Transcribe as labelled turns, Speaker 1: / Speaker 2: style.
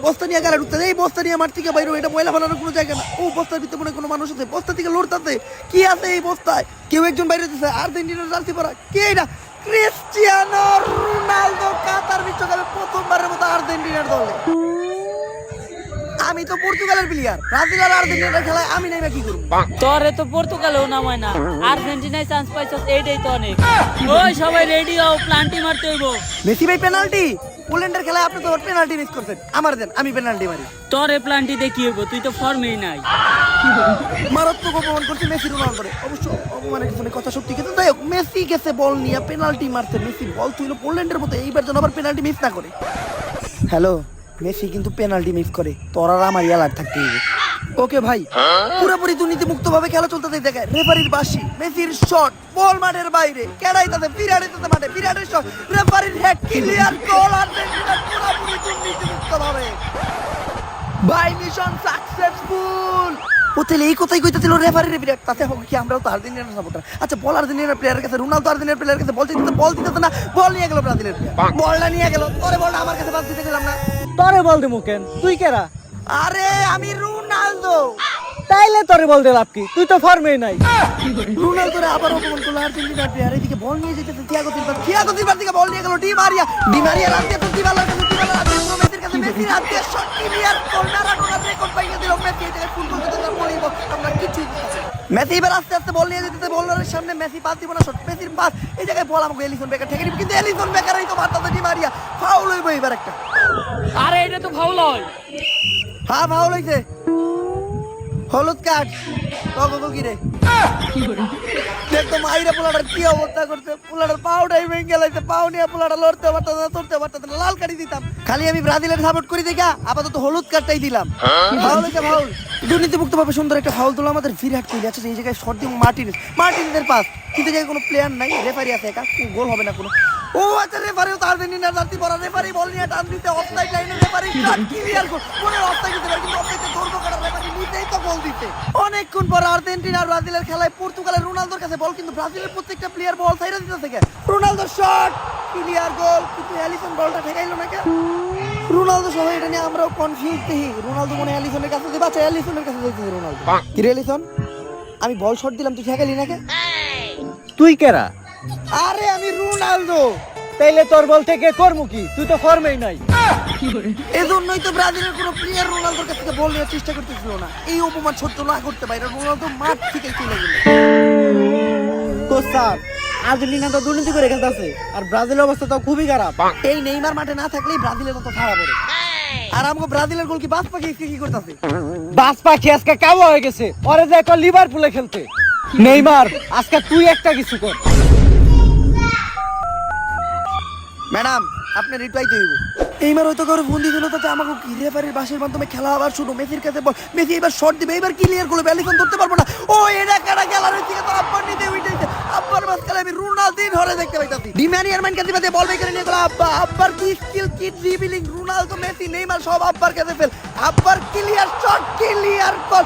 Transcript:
Speaker 1: বস্তা নিয়ে গাড়ি ঢুকতে এই বস্তা নিয়ে মাঠ থেকে বাইরে এটা ময়লা ফেলানোর কোনো জায়গা না। ও বস্তার ভিতরে মনে কোনো মানুষ আছে, বস্তা থেকে লড়তাছে কি আছে এই বস্তায়? কেউ একজন বাইরে হচ্ছে আর্জেন্টিনার জার্সি পরা কে এটা? ক্রিস্টিয়ানো রোনালদো কাতার বিশ্বকাপে প্রথমবারের মতো আর্জেন্টিনার দলে। আমি তো পর্তুগালের প্লেয়ার, ব্রাজিল আর আর্জেন্টিনার খেলায় আমি নাইবা কি করব?
Speaker 2: তোরে তো পর্তুগালেও নামায় না, আর্জেন্টিনায় চান্স পাইছস এইটাই তো অনেক। ওই সবাই রেডি হও, প্লান্টি মারতে হইব।
Speaker 1: মেসি ভাই পেনাল্টি, পোল্যান্ডের খেলায় আপনি তো পেনাল্টি মিস করছেন, আমার দেন আমি পেনাল্টি মারি।
Speaker 2: তোরে প্লান্টিতে কি হইব, তুই তো ফর্মেই নাই।
Speaker 1: মারাত্মক অপমান করছে মেসি রোনালদোরে। অবশ্য অপমানের কিছু নেই, কথা সত্যি, কিন্তু যাই হোক মেসি গেছে বল নিয়ে পেনাল্টি মারছে। মেসি বল তুইলো পোল্যান্ডের মতো, এইবার যেন আবার পেনাল্টি মিস না করে। হ্যালো, মেসি কিন্তু পেনাল্টি মিস করে, তোর আর আমার অ্যালার্ট থাকতে হবে। ওকে ভাই, পুরোপুরি দুর্নীতি মুক্ত ভাবে খেলা চলতে দেখায়। রেফারির বাঁশি, মেসির শট, বল মাঠের বাইরে, কেড়াই তাতে বিরাটের মাঠে, বিরাটের শট, রেফারির হেড, ক্লিয়ার গোল। আর্জেন্টিনা পুরোপুরি দুর্নীতি মুক্ত ভাবে ভাই মিশন সাকসেসফুল। ও তাহলে এই কথাই কইতেছিল রেফারির বিরাট, তাতে হোক কি আমরাও তো আর্জেন্টিনার সাপোর্টার। আচ্ছা বল আর্জেন্টিনার প্লেয়ারের কাছে, রোনালদো আর্জেন্টিনার প্লেয়ারের কাছে বল দিতে না, বল নিয়ে গেল ব্রাজিলের প্লেয়ার, বলটা নিয়ে গেল। তোরে বলটা আমার কাছে পাস দিতে গেলাম না,
Speaker 3: তোরে বল দিমু কেন? তুই কেরা?
Speaker 1: আরে আমি রোনালদো।
Speaker 3: তাইলে তোরে বল দে লাভ কি? তুই তো ফর্মেই নাই।
Speaker 1: রোনালদোরে আবার অপমান করলো আর্জেন্টিনার প্লেয়ার। এদিকে বল নিয়ে যেতেছে থিয়াগো সিলভা থেকে বল নিয়ে গেল ডি মারিয়া রাতে তো দিবালার কাছে, দিবালার রাতে মেসির কাছে, মেসির রাতে shot, clear corner, Ronaldo record পাইয়ে দিল। মেসি এটাকে ফুল করতে দিতে বলিব আমরা কিছুই বুঝছি না। মেসি এবার আস্তে আস্তে বল নিয়ে যেতেছে, বলের সামনে মেসি পাস দিব না, শট মেসির পাস, এই জায়গায় বল আমাকে এলিসন বেকার ঠেকে দিবে, কিন্তু এলিসন বেকারই তো মারতাছে ডি মারিয়া। ফাউল হইব এবার একটা।
Speaker 2: আরে এটা তো ফাউল হয়।
Speaker 1: হ্যাঁ ফাউল হইছে, হলুদ কার্ড। তখন কি রে দেখতো মাইরা পোলাটার কি অবস্থা করছে, পোলাটার পাউডাই ভেঙে গেলাইছে, পাউ নিয়ে পোলাটা লড়তে পারতো না, লাল কার্ডই দিতাম। খালি আমি ব্রাজিলের সাপোর্ট করি দেখা আপাতত হলুদ কার্ডটাই দিলাম। ফাউল হইছে ফাউল, দুর্নীতিমুক্ত ভাবে সুন্দর একটা ফাউল দিল আমাদের বিরাট কোহলি। আচ্ছা এই জায়গায় শট দিব মার্টিনেজের পাস, কিন্তু জায়গায় কোনো প্লেয়ার নাই, রেফারি আছে একা, গোল হবে না কোনো। ও আচ্ছা রেফারিও তো আর্জেন্টিনার জার্সি পরা, রেফারি বল নিয়ে টান দিতে অফসাইড লাইনে, রেফারি ক্লিয়ার গোল, মনে অফসাইড দিতে পারে কিন্তু অফসাইডে ধরবো কাটা, রেফারি নিতেই তো গোল দিতে। অনেকক্ষণ পর আর্জেন্টিনা আর ব্রাজিলের খেলায় পর্তুগালের রোনালদোর কাছে বল, কিন্তু ব্রাজিলের প্রত্যেকটা প্লেয়ার বল সাইডে দিতেছে কেন? রোনালদোর শট, ক্লিয়ার গোল, কিন্তু অ্যালিসন বলটা ঠেকাইলো না কেন? রোনালদো সহ এটা নিয়ে আমরাও কনফিউজ দেখি। রোনালদো মনে অ্যালিসনের কাছে দিবা, আচ্ছা অ্যালিসনের কাছে যাইতেছে রোনালদো। কি রে অ্যালিসন, আমি বল শট দিলাম তুই ঠেকাইলি না কেন?
Speaker 3: তুই কেরা?
Speaker 1: আরে আমি রোনালদো।
Speaker 3: তাইলে তোর বল থেকে করমু কি? তুই তো ফর্মেই নাই।
Speaker 1: এজন্যই তো ব্রাজিলের কোনো প্লেয়ার রোনালদোর কাছ থেকে বল নেওয়ার চেষ্টা করতেছিল না। এই অপমান সহ্য না করতে পারে রোনালদো মাঠ থেকে চলে গেল।
Speaker 3: তো স্যার, আর্জেন্টিনা তো দুর্নীতি করে খেলতেছে, আর ব্রাজিলের অবস্থা তো খুবই খারাপ।
Speaker 1: এই নেইমার মাঠে না থাকলেই ব্রাজিলের মতো খারাপ হবে। আর আমাকে ব্রাজিলের গোল কি বাস পাখি কি করতেছে?
Speaker 3: বাস পাখি আজকে কাবু হয়ে গেছে, পরে যে একটা লিভারপুলে খেলতে। নেইমার আজকে তুই একটা কিছু কর।
Speaker 1: ম্যাডাম আপনি রিপ্লাই দিইব। এইবার হয়তো কারো ফোন দিছিল, তাতে আমাকে কি রেফারির বাসের মাধ্যমে খেলা আবার শুরু। মেসির কাছে বল, মেসি এবার শট দিবে, এবার ক্লিয়ার করবে, অ্যালিসন ধরতে পারবো না। ও এটা কাটা গ্যালারি থেকে তো আব্বার নিতে উঠেছে, আব্বার বাস খেলা আমি রোনালদো ধরে দেখতে পাইতাছি। ডি মারিয়ার মান কাছে বল বের করে নিয়ে গেল আব্বা, আব্বার কি স্কিল, কি ড্রিবলিং, রোনালদো মেসি নেইমার সব আব্বার কাছে ফেল, আব্বার ক্লিয়ার শট, ক্লিয়ার গোল।